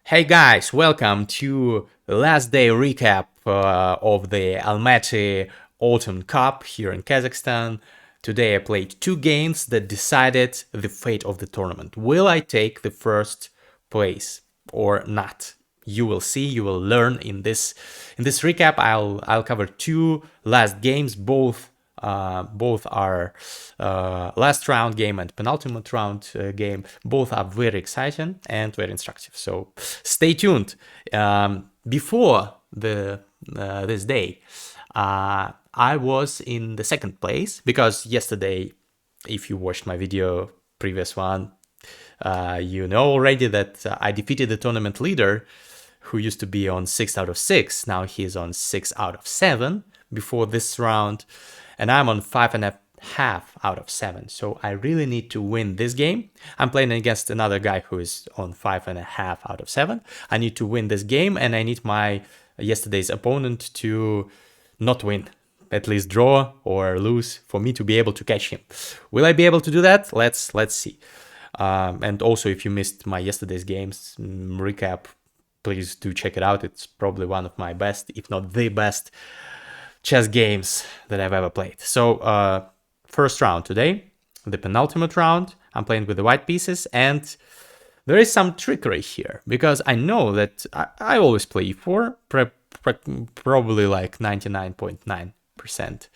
Hey guys, welcome to the last day recap of the Almaty Autumn Cup here in Kazakhstan. Today I played two games that decided the fate of the tournament. Will I take the first place or not? You will see, you will learn in this recap. I'll cover two last games, both are last round game and penultimate round game. Both are very exciting and very instructive. So stay tuned. Before this day, I was in the second place because yesterday, if you watched my video, previous one, you know already that I defeated the tournament leader, who used to be on 6 out of 6. Now he's on 6 out of 7 before this round. And I'm on 5.5 out of 7. So I really need to win this game. I'm playing against another guy who is on 5.5 out of 7. I need to win this game, and I need my yesterday's opponent to not win, at least draw or lose, for me to be able to catch him. Will I be able to do that? Let's see. And also, if you missed my yesterday's games recap, please do check it out. It's probably one of my best, if not the best, chess games that I've ever played. So first round today, the penultimate round, I'm playing with the white pieces, and there is some trickery here because I know that I always play e4, probably like 99.9%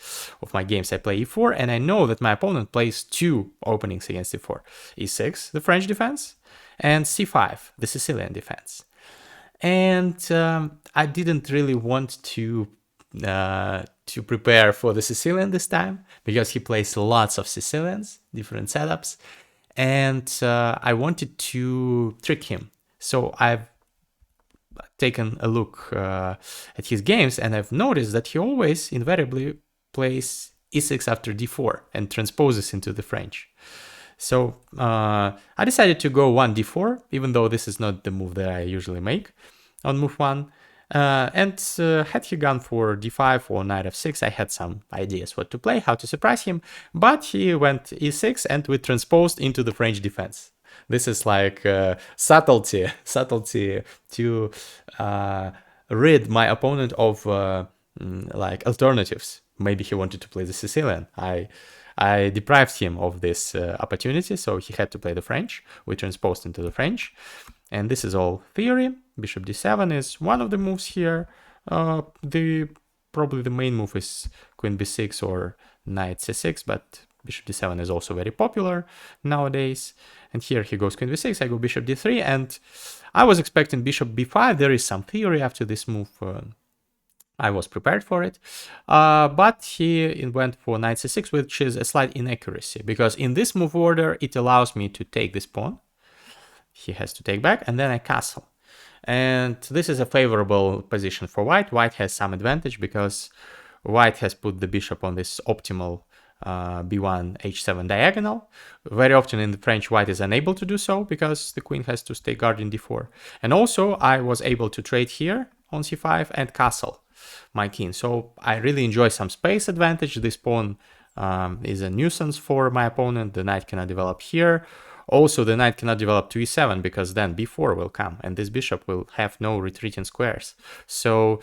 of my games I play e4, and I know that my opponent plays two openings against e4, e6, the French defense, and c5, the Sicilian defense. And I didn't really want to prepare for the Sicilian this time because he plays lots of Sicilians, different setups, and I wanted to trick him. So I've taken a look at his games, and I've noticed that he always invariably plays e6 after d4 and transposes into the French. So I decided to go 1 d4, even though this is not the move that I usually make on move 1. And had he gone for d5 or knight f6, I had some ideas what to play, how to surprise him, but he went e6 and we transposed into the French defense. This is like subtlety to rid my opponent of like alternatives. Maybe he wanted to play the Sicilian. I deprived him of this opportunity, so he had to play the French. We transposed into the French. And this is all theory. Bishop d7 is one of the moves here. Probably the main move is queen b6 or knight c6, but bishop d7 is also very popular nowadays. And here he goes queen b6, I go bishop d3, and I was expecting bishop b5. There is some theory after this move. I was prepared for it, but he went for knight c6, which is a slight inaccuracy, because in this move order, it allows me to take this pawn. He has to take back, and then I castle. And this is a favorable position for white. White has some advantage because white has put the bishop on this optimal b1 h7 diagonal. Very often in the French, white is unable to do so because the queen has to stay guarding d4. And also I was able to trade here on c5 and castle my king. So I really enjoy some space advantage. This pawn is a nuisance for my opponent. The knight cannot develop here. Also, the knight cannot develop to e7 because then b4 will come and this bishop will have no retreating squares. So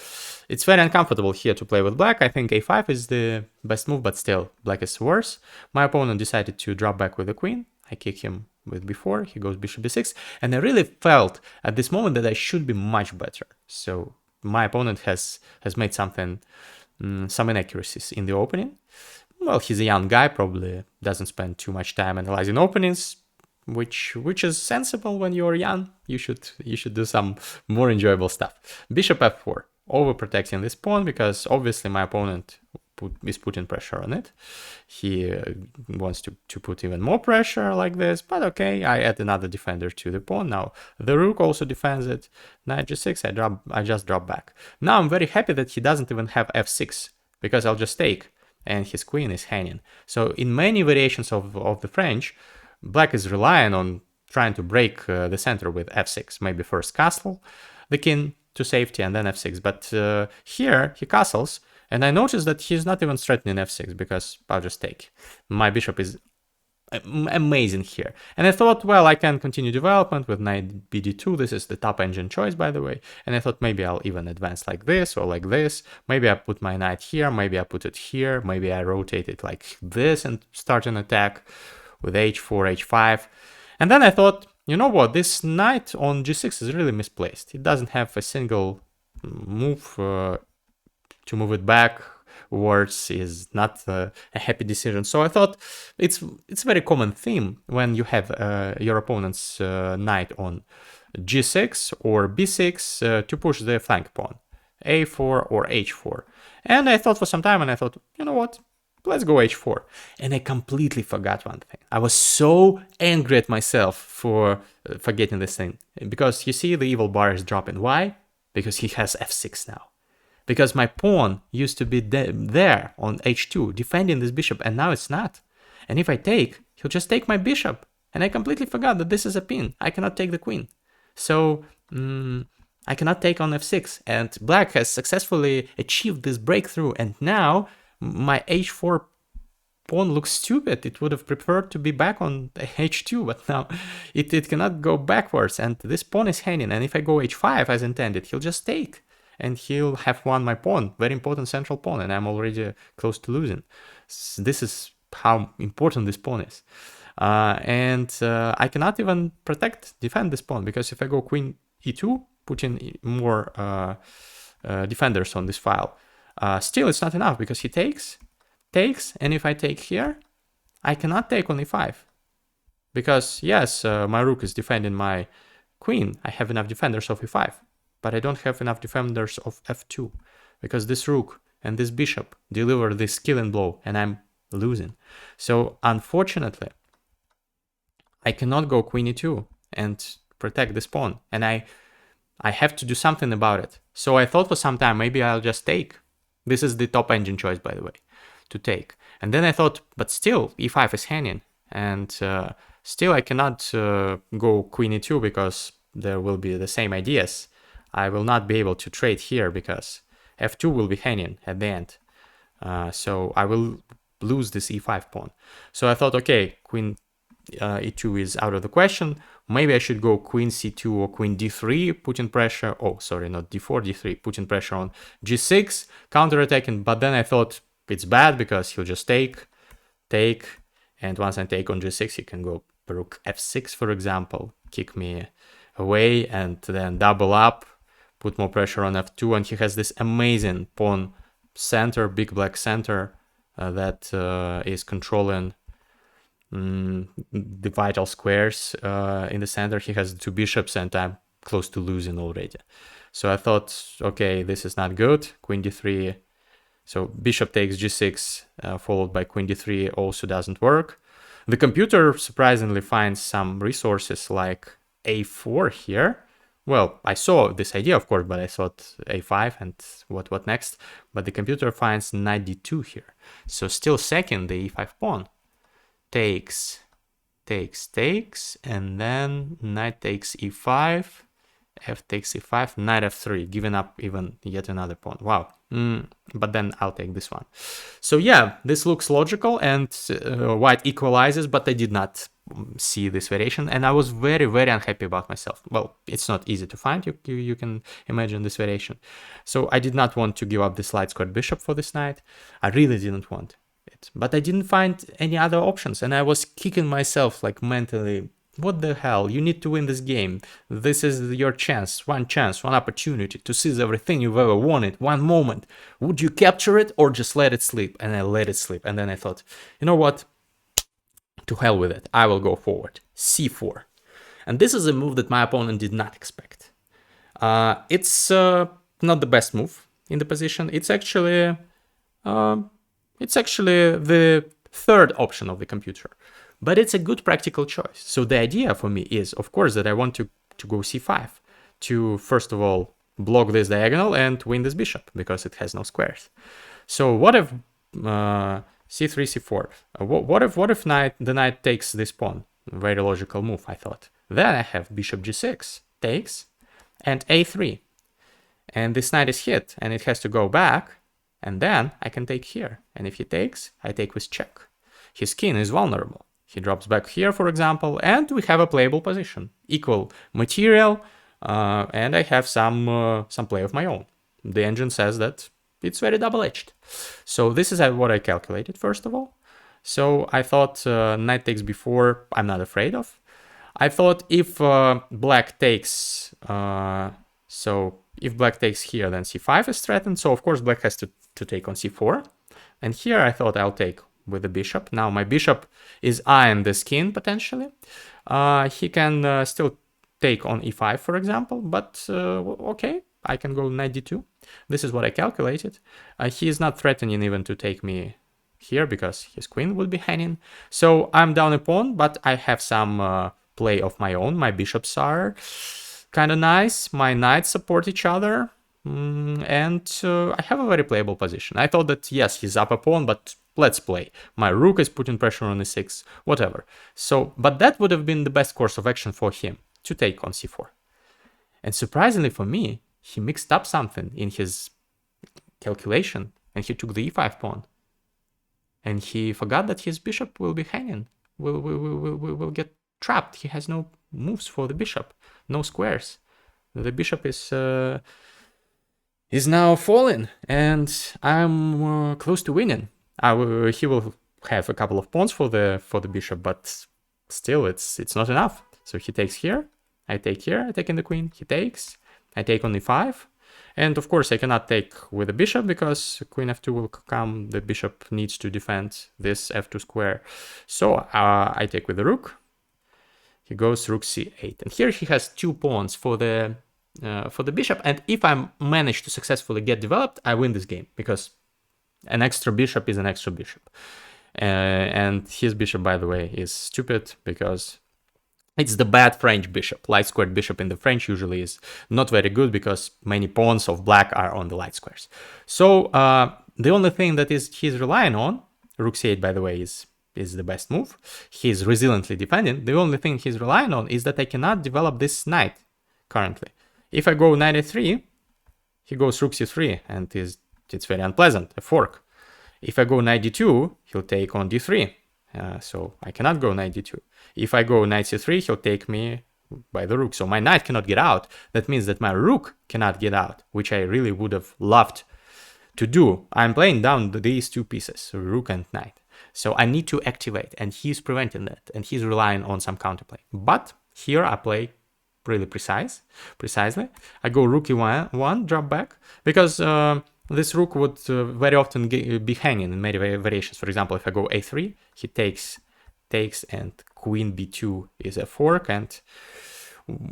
it's very uncomfortable here to play with black. I think a5 is the best move, but still black is worse. My opponent decided to drop back with the queen. I kick him with b4. He goes bishop b6. And I really felt at this moment that I should be much better. So my opponent has made some inaccuracies in the opening. Well, he's a young guy, probably doesn't spend too much time analyzing openings, which is sensible when you're young. You should do some more enjoyable stuff. Bishop f4, overprotecting this pawn because obviously my opponent is putting pressure on it. He wants to put even more pressure like this, but okay, I add another defender to the pawn. Now the rook also defends it. Knight g6, I just drop back. Now I'm very happy that he doesn't even have f6 because I'll just take and his queen is hanging. So in many variations of the French, black is relying on trying to break the center with f6. Maybe first castle the king to safety and then f6. But here he castles, and I notice that he's not even threatening f6 because I'll just take. My bishop is amazing here. And I thought, well, I can continue development with knight bd2. This is the top engine choice, by the way. And I thought maybe I'll even advance like this or like this. Maybe I put my knight here. Maybe I put it here. Maybe I rotate it like this and start an attack with h4, h5. And then I thought, you know what? This knight on g6 is really misplaced. It doesn't have a single move to move it backwards is not a happy decision. So I thought it's a very common theme when you have your opponent's knight on g6 or b6 to push the flank pawn, a4 or h4. And I thought for some time, and I thought, you know what? Let's go h4. And I completely forgot one thing. I was so angry at myself for forgetting this thing. Because you see the evil bar is dropping. Why? Because he has f6 now. Because my pawn used to be there on h2 defending this bishop, and now it's not. And if I take, he'll just take my bishop. And I completely forgot that this is a pin. I cannot take the queen. So I cannot take on f6. And black has successfully achieved this breakthrough. And now my h4 pawn looks stupid. It would have preferred to be back on h2, but now it cannot go backwards. And this pawn is hanging. And if I go h5 as intended, he'll just take. And he'll have won my pawn, very important central pawn, and I'm already close to losing. This is how important this pawn is. I cannot even defend this pawn, because if I go queen e2, putting more defenders on this file, still it's not enough, because he takes, and if I take here, I cannot take on e5. Because yes, my rook is defending my queen, I have enough defenders of e5. But I don't have enough defenders of f2, because this rook and this bishop deliver this killing blow, and I'm losing. So unfortunately, I cannot go queen e2 and protect this pawn, and I have to do something about it. So I thought for some time, maybe I'll just take. This is the top engine choice, by the way, to take. And then I thought, but still e5 is hanging, and still I cannot go queen e2, because there will be the same ideas. I will not be able to trade here, because f2 will be hanging at the end. So I will lose this e5 pawn. So I thought, okay, queen e2 is out of the question. Maybe I should go queen c2 or queen d3, putting pressure. Oh, sorry, not d4, d3, putting pressure on g6, counterattacking. But then I thought it's bad, because he'll just take. And once I take on g6, he can go rook f6, for example, kick me away, and then double up, put more pressure on f2, and he has this amazing pawn center, big black center, that is controlling the vital squares in the center. He has two bishops, and I'm close to losing already. So I thought, okay, this is not good. Queen d3. So bishop takes g6, followed by queen d3, also doesn't work. The computer surprisingly finds some resources like a4 here. Well, I saw this idea, of course, but I thought a5 and what next? But the computer finds knight d2 here. So still second, the e5 pawn. Takes, and then knight takes e5, f takes e5, knight f3, giving up even yet another pawn. Wow. But then I'll take this one. So yeah, this looks logical, and white equalizes, but I did not see this variation, and I was very, very unhappy about myself. Well, it's not easy to find. You can imagine this variation. So I did not want to give up this light squared bishop for this knight. I really didn't want it, but I didn't find any other options, and I was kicking myself like mentally. What the hell? You need to win this game. This is your chance, one opportunity to seize everything you've ever wanted, one moment. Would you capture it or just let it slip? And I let it slip. And then I thought, you know what? To hell with it. I will go forward. c4. And this is a move that my opponent did not expect. It's not the best move in the position. It's actually the third option of the computer. But it's a good practical choice. So the idea for me is, of course, that I want to go c5 to, first of all, block this diagonal and win this bishop, because it has no squares. So what if c3, c4? What if the knight takes this pawn? Very logical move, I thought. Then I have bishop g6, takes, and a3. And this knight is hit, and it has to go back, and then I can take here. And if he takes, I take with check. His king is vulnerable. He drops back here, for example, and we have a playable position, equal material, and I have some play of my own. The engine says that it's very double-edged. So this is what I calculated, first of all. So I thought knight takes b4, I'm not afraid of. I thought if black takes, so if black takes here, then c5 is threatened. So of course black has to take on c4. And here I thought I'll take with the bishop. Now my bishop is eyeing the skin potentially. He can still take on e5, for example, but okay, I can go knight d2. This is what I calculated. He is not threatening even to take me here because his queen would be hanging. So I'm down a pawn, but I have some play of my own. My bishops are kind of nice. My knights support each other. And I have a very playable position. I thought that, yes, he's up a pawn, but let's play. My rook is putting pressure on e6, whatever. So, but that would have been the best course of action for him, to take on c4. And surprisingly for me, he mixed up something in his calculation, and he took the e5 pawn. And he forgot that his bishop will be hanging, will get trapped. He has no moves for the bishop, no squares. The bishop is now falling, and I'm close to winning. He will have a couple of pawns for the bishop, but still it's not enough. So he takes here, I take here, I take in the queen, he takes, I take on e5, and of course I cannot take with the bishop because queen f2 will come, the bishop needs to defend this f2 square. So I take with the rook, he goes rook c8, and here he has 2 pawns for the bishop, and if I manage to successfully get developed, I win this game, because an extra bishop is an extra bishop. And his bishop, by the way, is stupid because it's the bad French bishop. Light squared bishop in the French usually is not very good because many pawns of black are on the light squares. So the only thing that he's relying on, rook c8, by the way, is the best move. He's resiliently defending. The only thing he's relying on is that I cannot develop this knight currently. If I go knight a3, he goes rook c3, and it's very unpleasant, a fork. If I go knight d2, he'll take on d3, so I cannot go knight d2. If I go knight c3, he'll take me by the rook, so my knight cannot get out. That means that my rook cannot get out, which I really would have loved to do. I'm playing down these 2 pieces, rook and knight. So I need to activate, and he's preventing that, and he's relying on some counterplay. But here I play really precisely. I go rook e1, drop back, because this rook would very often be hanging in many variations. For example, if I go a3, he takes, and queen b2 is a fork, and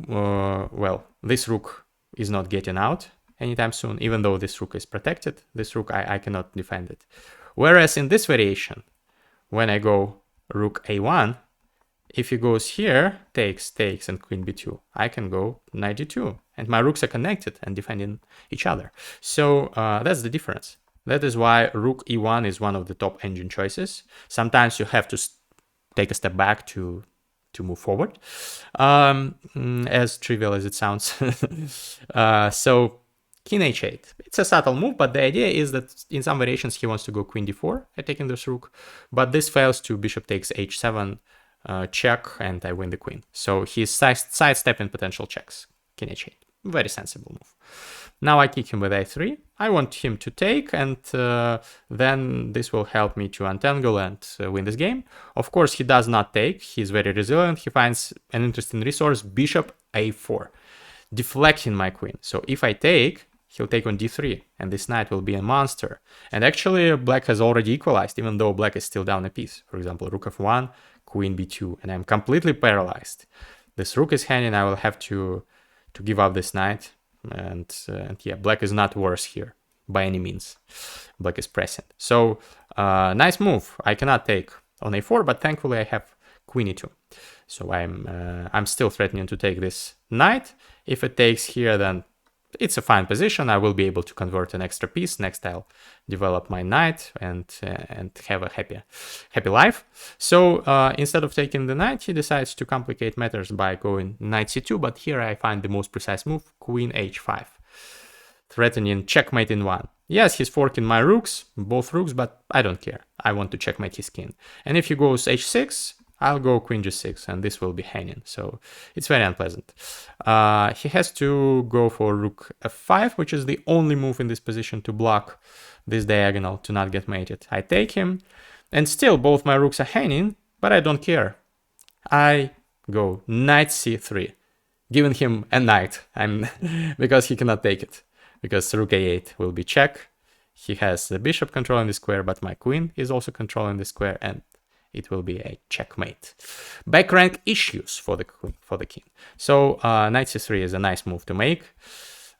well, this rook is not getting out anytime soon. Even though this rook is protected, this rook, I cannot defend it. Whereas in this variation, when I go rook a1, if he goes here, takes, and queen b2, I can go knight d2, and my rooks are connected and defending each other. So that's the difference. That is why rook e1 is one of the top engine choices. Sometimes you have to take a step back to move forward, as trivial as it sounds. So king h8, it's a subtle move, but the idea is that in some variations he wants to go queen d4, attacking this rook, but this fails to bishop takes h7, check, and I win the queen. So he's sidestepping potential checks. King h8, very sensible move. Now I kick him with a3. I want him to take, and then this will help me to untangle and win this game. Of course, he does not take. He's very resilient. He finds an interesting resource, bishop a4, deflecting my queen. So if I take, he'll take on d3, and this knight will be a monster. And actually, black has already equalized, even though black is still down a piece. For example, rook f1, queen b2, and I'm completely paralyzed. This rook is hanging. I will have to give up this knight, and yeah, black is not worse here by any means. Black is pressing. So nice move. I cannot take on a4, but thankfully I have queen e2. So I'm still threatening to take this knight. If it takes here, then it's a fine position. I will be able to convert an extra piece. Next, I'll develop my knight and have a happy life. So instead of taking the knight, he decides to complicate matters by going knight c2. But here I find the most precise move, queen h5, threatening checkmate in 1. Yes, he's forking my rooks, both rooks, but I don't care. I want to checkmate his king. And if he goes h6, I'll go queen g6, and this will be hanging, so it's very unpleasant. He has to go for rook f5, which is the only move in this position to block this diagonal to not get mated. I take him, and still both my rooks are hanging, but I don't care. I go knight c3, giving him a knight, because he cannot take it, because rook a8 will be check. He has the bishop controlling the square, but my queen is also controlling the square, and it will be a checkmate. Back rank issues for the king. So knight c3 is a nice move to make.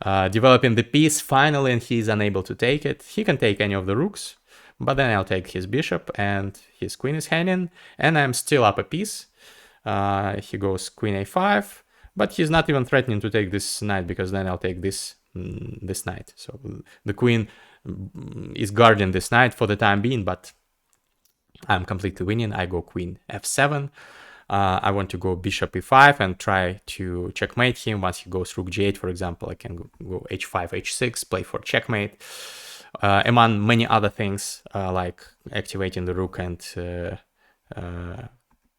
Developing the piece finally, and he is unable to take it. He can take any of the rooks, but then I'll take his bishop, and his queen is hanging, and I'm still up a piece. He goes queen a5, but he's not even threatening to take this knight, because then I'll take this knight. So the queen is guarding this knight for the time being, but I'm completely winning. I go queen f7. I want to go bishop e5 and try to checkmate him. Once he goes rook g8, for example, I can go h5, h6, play for checkmate. Among many other things, like activating the rook and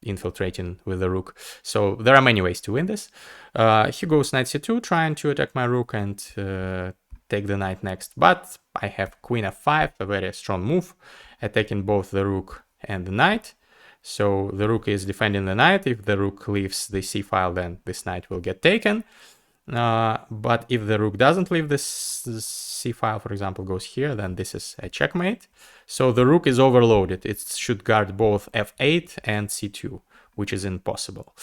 infiltrating with the rook. So there are many ways to win this. He goes knight c2, trying to attack my rook and take the knight next. But I have queen f5, a very strong move, attacking both the rook and the knight. So the rook is defending the knight. If the rook leaves the c file, then this knight will get taken. But if the rook doesn't leave this c file, for example, goes here, then this is a checkmate. So the rook is overloaded. It should guard both f8 and c2, which is impossible.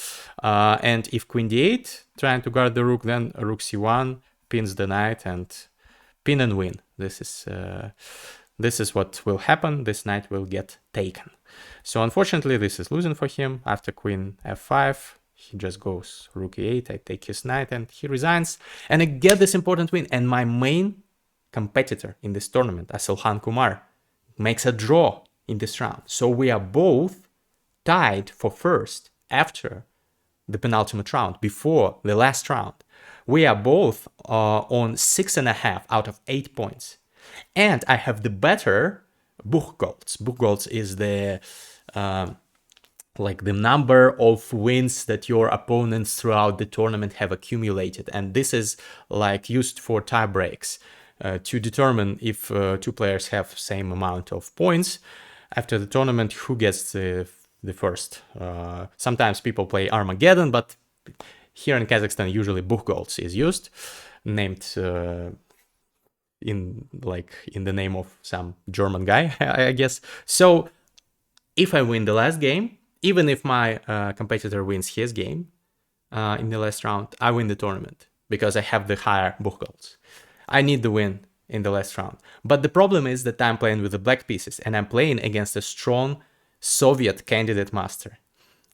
And if queen d8, trying to guard the rook, then rook c1 pins the knight and pin and win. This is what will happen. This knight will get taken. So unfortunately, this is losing for him. After queen f5, he just goes rook e8. I take his knight, and he resigns. And I get this important win. And my main competitor in this tournament, Asilhan Kumar, makes a draw in this round. So we are both tied for first after the penultimate round, before the last round. We are both on 6.5 out of 8 points. And I have the better Buchholz. Buchholz is the like the number of wins that your opponents throughout the tournament have accumulated. And this is like used for tie breaks to determine if two players have same amount of points after the tournament, who gets the first. Sometimes people play Armageddon, but here in Kazakhstan, usually Buchholz is used, named in the name of some German guy, I guess. So if I win the last game, even if my competitor wins his game in the last round, I win the tournament because I have the higher Buchholz. I need the win in the last round. But the problem is that I'm playing with the black pieces, and I'm playing against a strong Soviet candidate master.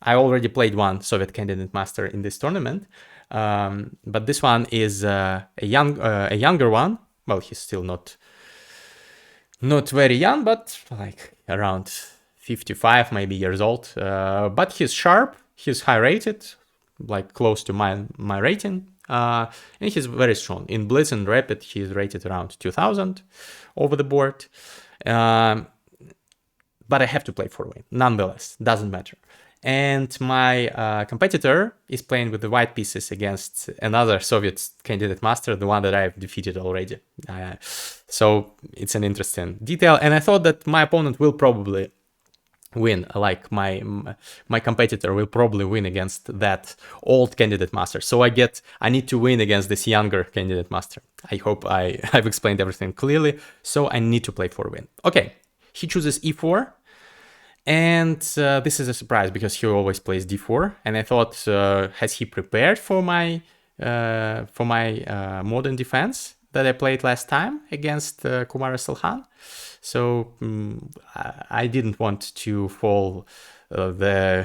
I already played one Soviet candidate master in this tournament, but this one is a younger one. Well, he's still not very young, but like around 55 maybe years old. But he's sharp, he's high rated, like close to my rating, and he's very strong. In Blitz and Rapid, he's rated around 2000 over the board. But I have to play for win, nonetheless, doesn't matter. And my competitor is playing with the white pieces against another Soviet candidate master, the one that I've defeated already. So it's an interesting detail. And I thought that my opponent will probably win, like my competitor will probably win against that old candidate master. So I need to win against this younger candidate master. I hope I've explained everything clearly. So I need to play for win. Okay, he chooses e4. And this is a surprise because he always plays d4, and I thought, has he prepared for my modern defense that I played last time against Kumar Asilhan? So I didn't want to fall the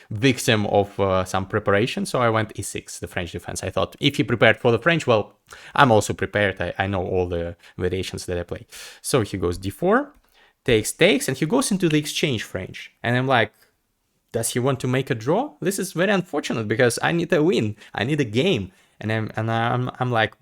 victim of some preparation, so I went e6, the French defense. I thought if he prepared for the French, well, I'm also prepared. I know all the variations that I play. So he goes d4. Takes, and he goes into the exchange French. And I'm like, does he want to make a draw? This is very unfortunate because I need a win. I need a game. And I'm like,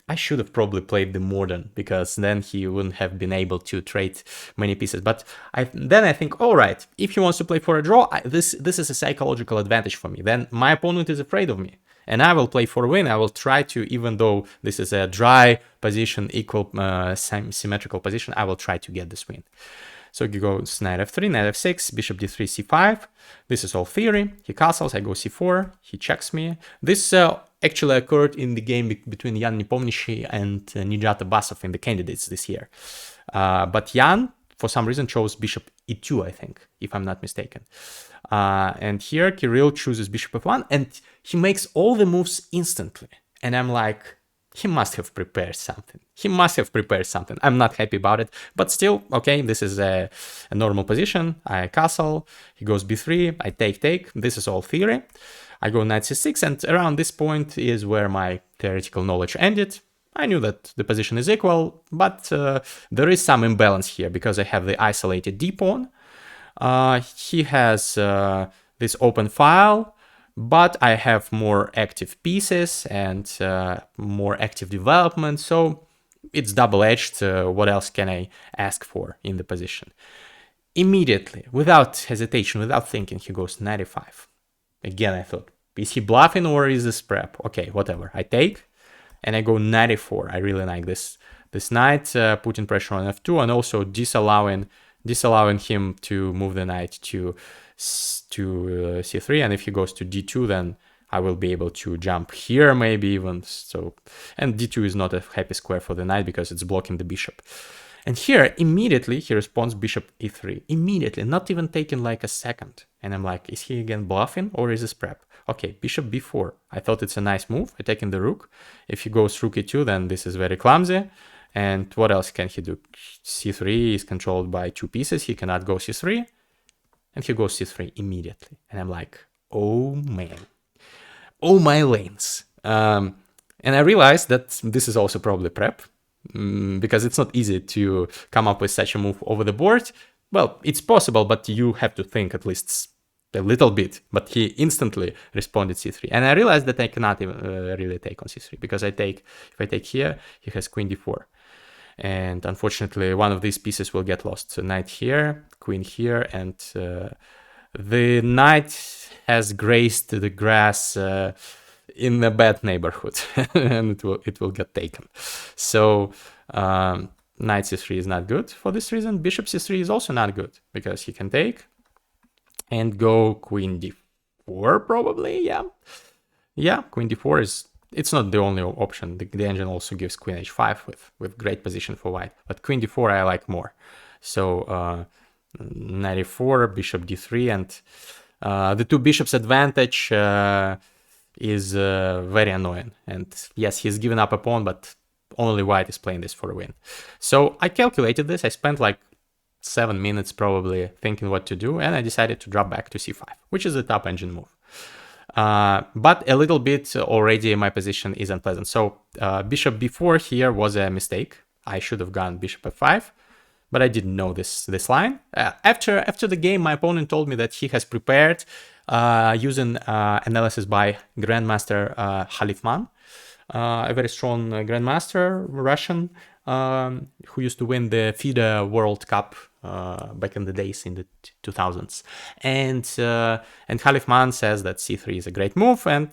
I should have probably played the modern, because then he wouldn't have been able to trade many pieces. But then I think, all right, if he wants to play for a draw, this is a psychological advantage for me. Then my opponent is afraid of me, and I will play for a win. I will try to, even though this is a dry position, equal symmetrical position, I will try to get this win. So he goes knight f3, knight f6, bishop d3, c5. This is all theory. He castles, I go c4, he checks me. This actually occurred in the game between Jan Nepomniachtchi and Nijat Abbasov in the candidates this year. But Jan, for some reason, chose bishop e2, I think, if I'm not mistaken. And here Kirill chooses bishop f1, and he makes all the moves instantly. And I'm like, he must have prepared something. He must have prepared something. I'm not happy about it, but still, okay, this is a normal position. I castle, he goes b3, I take. This is all theory. I go knight c6, and around this point is where my theoretical knowledge ended. I knew that the position is equal, but there is some imbalance here because I have the isolated d-pawn. He has this open file, but I have more active pieces and more active development, so it's double-edged. What else can I ask for in the position? Immediately, without hesitation, without thinking, he goes 95. Again, I thought, is he bluffing or is this prep? Okay, whatever. I take, and I go 94. I really like this knight, putting pressure on f2, and also disallowing him to move the knight to c3, and if he goes to d2, then I will be able to jump here, maybe even so. And d2 is not a happy square for the knight because it's blocking the bishop. And here, immediately, he responds bishop e3. Immediately, not even taking like a second. And I'm like, is he again bluffing or is this prep? Okay, bishop b4. I thought it's a nice move, attacking the rook. If he goes rook e2, then this is very clumsy. And what else can he do? c3 is controlled by two pieces. He cannot go c3. And he goes c3 immediately. And I'm like, oh man. Oh my lanes. And I realized that this is also probably prep. Because it's not easy to come up with such a move over the board. Well, it's possible, but you have to think at least a little bit. But he instantly responded c3. And I realized that I cannot even really take on c3, because if I take here, he has queen d4. And unfortunately, one of these pieces will get lost. So knight here, queen here, and the knight has grazed the grass in a bad neighborhood, and it will get taken. So knight c3 is not good for this reason. Bishop c3 is also not good because he can take and go queen d4 probably. Yeah, queen d4 is. It's not the only option. The engine also gives queen h5 with great position for white, but queen d4 I like more. So knight e4, bishop d3, and the two bishops advantage is very annoying. And yes, he's given up a pawn, but only white is playing this for a win. So I calculated this. I spent like 7 minutes probably thinking what to do, and I decided to drop back to c5, which is a top engine move. But a little bit already my position is unpleasant. So bishop b4 here was a mistake. I should have gone bishop f5, but I didn't know this line. After the game, my opponent told me that he has prepared using analysis by Grandmaster Khalifman, a very strong Grandmaster, Russian, who used to win the FIDE World Cup back in the days in the 2000s. And Khalifman says that c3 is a great move, and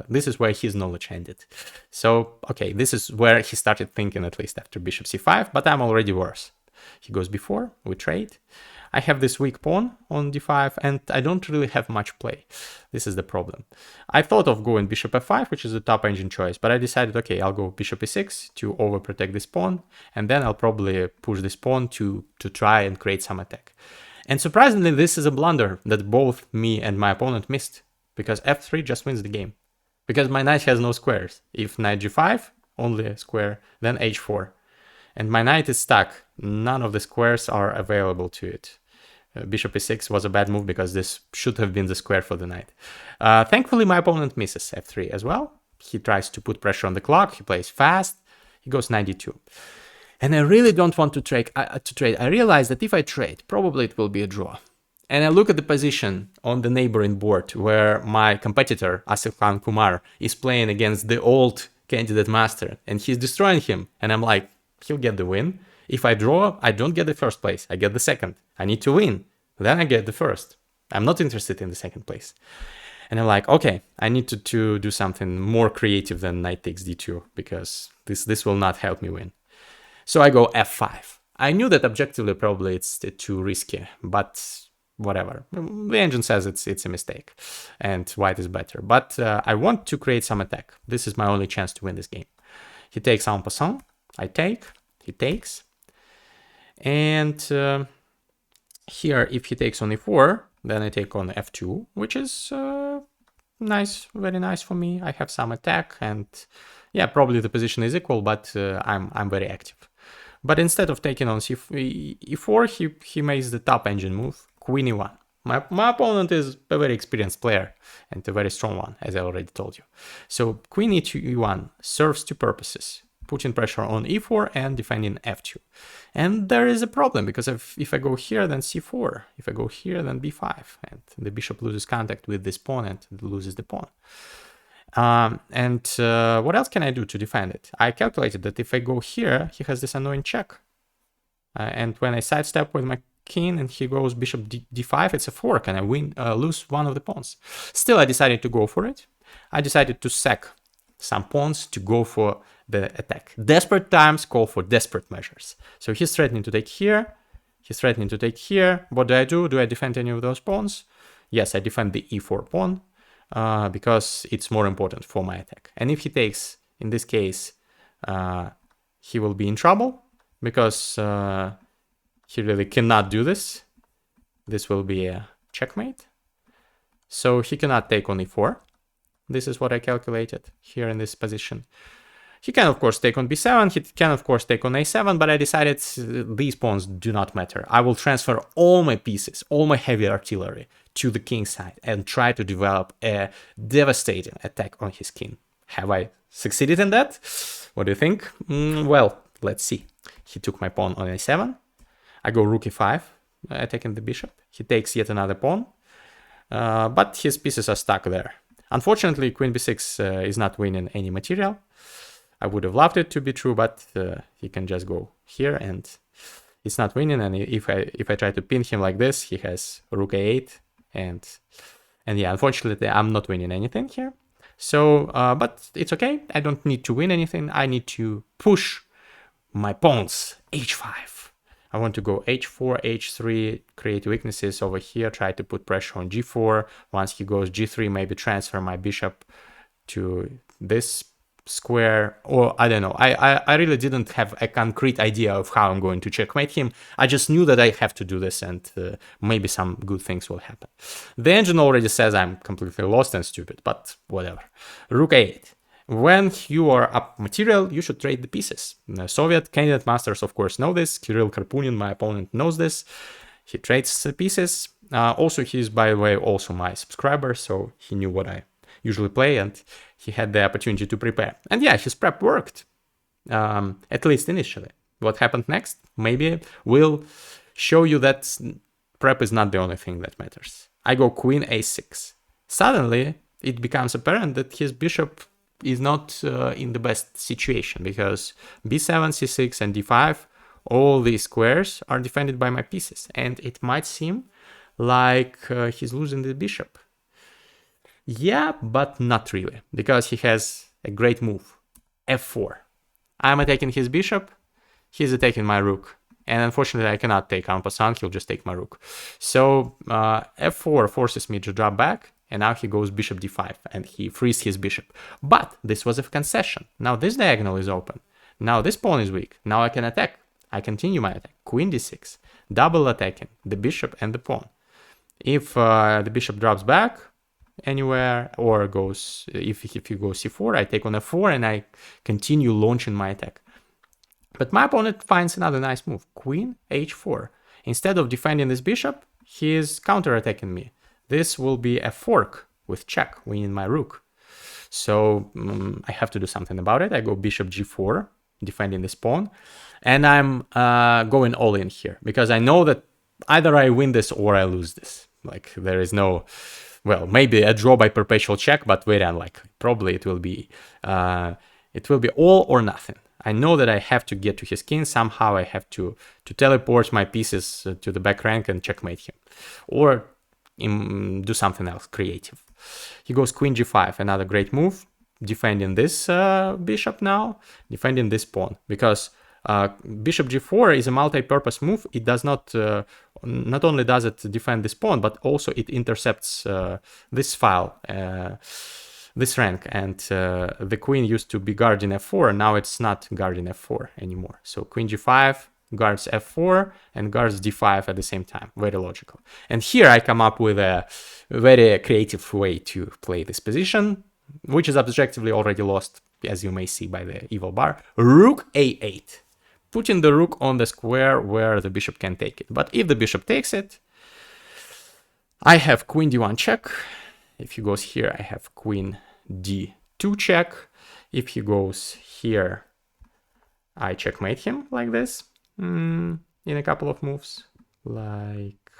this is where his knowledge ended. So, okay, this is where he started thinking, at least after bishop c5, but I'm already worse. He goes b4, we trade. I have this weak pawn on d5, and I don't really have much play. This is the problem. I thought of going bishop f5, which is the top engine choice, but I decided, okay, I'll go bishop e6 to overprotect this pawn, and then I'll probably push this pawn to try and create some attack. And surprisingly, this is a blunder that both me and my opponent missed, because f3 just wins the game. Because my knight has no squares. If knight g5, only a square, then h4. And my knight is stuck. None of the squares are available to it. Bishop e6 was a bad move because this should have been the square for the knight. Thankfully, my opponent misses f3 as well. He tries to put pressure on the clock. He plays fast. He goes 92. And I really don't want to trade. I realize that if I trade, probably it will be a draw. And I look at the position on the neighboring board where my competitor, Asif Khan Kumar, is playing against the old candidate master, and he's destroying him. And I'm like, he'll get the win. If I draw, I don't get the first place. I get the second. I need to win. Then I get the first. I'm not interested in the second place. And I'm like, okay, I need to do something more creative than knight takes d2, because this will not help me win. So I go f5. I knew that objectively probably it's too risky, but whatever. The engine says it's a mistake and white is better. But I want to create some attack. This is my only chance to win this game. He takes en passant. I take. He takes. And here, if he takes on e4, then I take on f2, which is nice, very nice for me. I have some attack, and yeah, probably the position is equal, but I'm very active. But instead of taking on e4, he makes the top engine move, queen e1. My opponent is a very experienced player and a very strong one, as I already told you. So queen e1 serves two purposes: putting pressure on e4 and defending f2. And there is a problem, because if I go here, then c4. If I go here, then b5. And the bishop loses contact with this pawn and loses the pawn. What else can I do to defend it? I calculated that if I go here, he has this annoying check. And when I sidestep with my king and he goes bishop d5, it's a fork, and I lose one of the pawns. Still, I decided to go for it. I decided to sack some pawns to go for the attack. Desperate times call for desperate measures. So he's threatening to take here. He's threatening to take here. What do? Do I defend any of those pawns? Yes, I defend the e4 pawn because it's more important for my attack. And if he takes, in this case, he will be in trouble because he really cannot do this. This will be a checkmate. So he cannot take on e4. This is what I calculated here in this position. He can, of course, take on b7. He can, of course, take on a7, but I decided these pawns do not matter. I will transfer all my pieces, all my heavy artillery to the king's side and try to develop a devastating attack on his king. Have I succeeded in that? What do you think? Well, let's see. He took my pawn on a7. I go rook e5, attacking the bishop. He takes yet another pawn, but his pieces are stuck there. Unfortunately, queen b6 is not winning any material. I would have loved it to be true, but he can just go here and it's not winning. And if I try to pin him like this, he has rook a8, and yeah, unfortunately, I'm not winning anything here. So, but it's okay. I don't need to win anything. I need to push my pawns. h5. I want to go h4, h3, create weaknesses over here, try to put pressure on g4. Once he goes g3, maybe transfer my bishop to this square, or I don't know. I really didn't have a concrete idea of how I'm going to checkmate him. I just knew that I have to do this, and maybe some good things will happen. The engine already says I'm completely lost and stupid, but whatever. Rook a8. When you are up material, you should trade the pieces. The Soviet candidate masters, of course, know this. Kirill Karpunin, my opponent, knows this. He trades the pieces. Also, he's, by the way, also my subscriber, so he knew what I usually play, and he had the opportunity to prepare. And yeah, his prep worked, at least initially. What happened next? Maybe will show you that prep is not the only thing that matters. I go queen a6. Suddenly, it becomes apparent that his bishop is not in the best situation, because b7, c6, and d5, all these squares are defended by my pieces, and it might seem like he's losing the bishop. Yeah, but not really, because he has a great move, f4. I'm attacking his bishop, he's attacking my rook, and unfortunately I cannot take en passant, he'll just take my rook. So f4 forces me to drop back, and now he goes bishop d5, and he frees his bishop. But this was a concession. Now this diagonal is open. Now this pawn is weak. Now I can attack. I continue my attack. Queen d6, double attacking the bishop and the pawn. If the bishop drops back anywhere, or goes, if you go c4, I take on f4, and I continue launching my attack. But my opponent finds another nice move, queen h4. Instead of defending this bishop, he is counterattacking me. This will be a fork with check, winning my rook. So I have to do something about it. I go bishop g4, defending this pawn, and I'm going all in here, because I know that either I win this or I lose this. Like, there is no, well, maybe a draw by perpetual check, but very unlikely. Probably it will be It will be all or nothing. I know that I have to get to his king. Somehow I have to teleport my pieces to the back rank and checkmate him. Or do something else creative. He goes queen g5, another great move. Defending this bishop now, defending this pawn. Because bishop g4 is a multi-purpose move. It does not only does it defend this pawn, but also it intercepts this file, this rank, and the queen used to be guarding f4. Now it's not guarding f4 anymore. So queen g5 guards f4 and guards d5 at the same time. Very logical. And here I come up with a very creative way to play this position, which is objectively already lost, as you may see by the evil bar. Rook a8. Putting the rook on the square where the bishop can take it. But if the bishop takes it, I have queen d1 check. If he goes here, I have queen d2 check. If he goes here, I checkmate him like this in a couple of moves. Like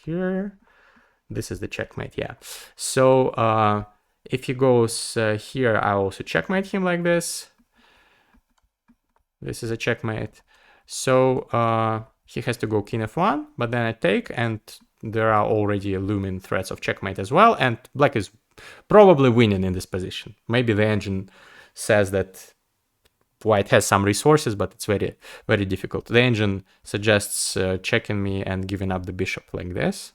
here. This is the checkmate, yeah. So if he goes here, I also checkmate him like this. This is a checkmate. So he has to go king f1, but then I take, and there are already looming threats of checkmate as well, and black is probably winning in this position. Maybe the engine says that white has some resources, but it's very, very difficult. The engine suggests checking me and giving up the bishop like this,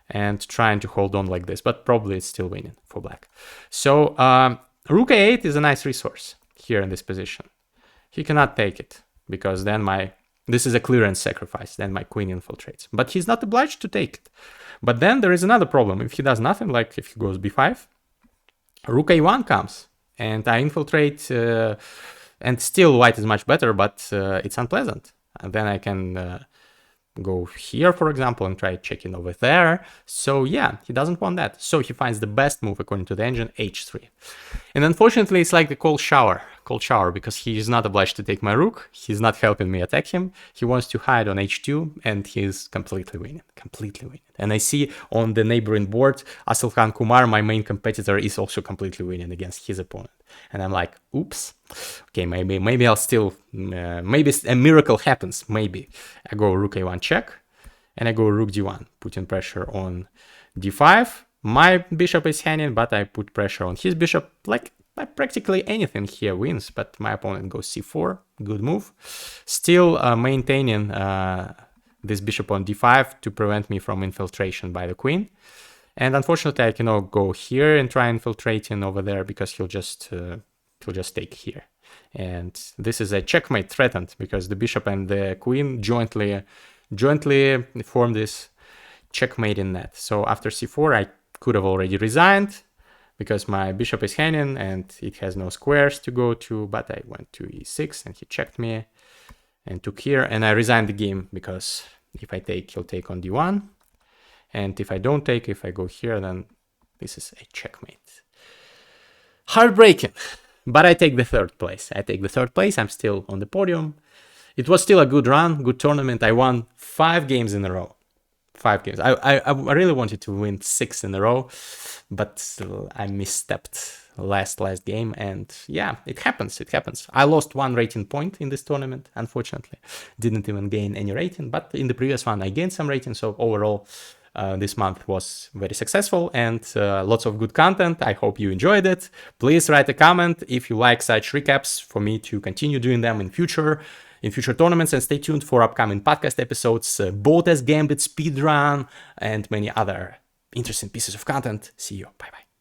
and trying to hold on like this, but probably it's still winning for black. So rook a8 is a nice resource here in this position. He cannot take it, because then this is a clearance sacrifice, then my queen infiltrates. But he's not obliged to take it. But then there is another problem. If he does nothing, like if he goes b5, rook a1 comes, and I infiltrate, and still white is much better, but it's unpleasant. And then I can go here, for example, and try checking over there. So yeah, he doesn't want that. So he finds the best move according to the engine, h3. And unfortunately, it's like the cold shower, because he is not obliged to take my rook. He's not helping me attack him. He wants to hide on h2, and he's completely winning. And I see on the neighboring board, Asalkan Kumar, my main competitor, is also completely winning against his opponent. And I'm like, oops. Okay, maybe I'll still, maybe a miracle happens. Maybe I go rook a1 check, and I go rook d1, putting pressure on d5. My bishop is hanging, but I put pressure on his bishop. Like practically anything here wins, but my opponent goes c4. Good move. Still maintaining this bishop on d5 to prevent me from infiltration by the queen. And unfortunately, I cannot go here and try infiltrating over there, because he'll just take here. And this is a checkmate threatened, because the bishop and the queen jointly form this checkmating net. So after c4, I could have already resigned, because my bishop is hanging and it has no squares to go to, but I went to e6 and he checked me and took here, and I resigned the game, because if I take, he'll take on d1. And if I don't take, if I go here, then this is a checkmate. Heartbreaking, but I take the third place. I'm still on the podium. It was still a good run, good tournament. I won 5 games in a row. 5 games. I really wanted to win 6 in a row, but still I misstepped last game, and yeah, it happens. I lost 1 rating point in this tournament, unfortunately. Didn't even gain any rating, but in the previous one I gained some rating, so overall this month was very successful, and lots of good content. I hope you enjoyed it. Please write a comment if you like such recaps for me to continue doing them in future tournaments, and stay tuned for upcoming podcast episodes, both as Gambit speedrun and many other interesting pieces of content. See you. Bye-bye.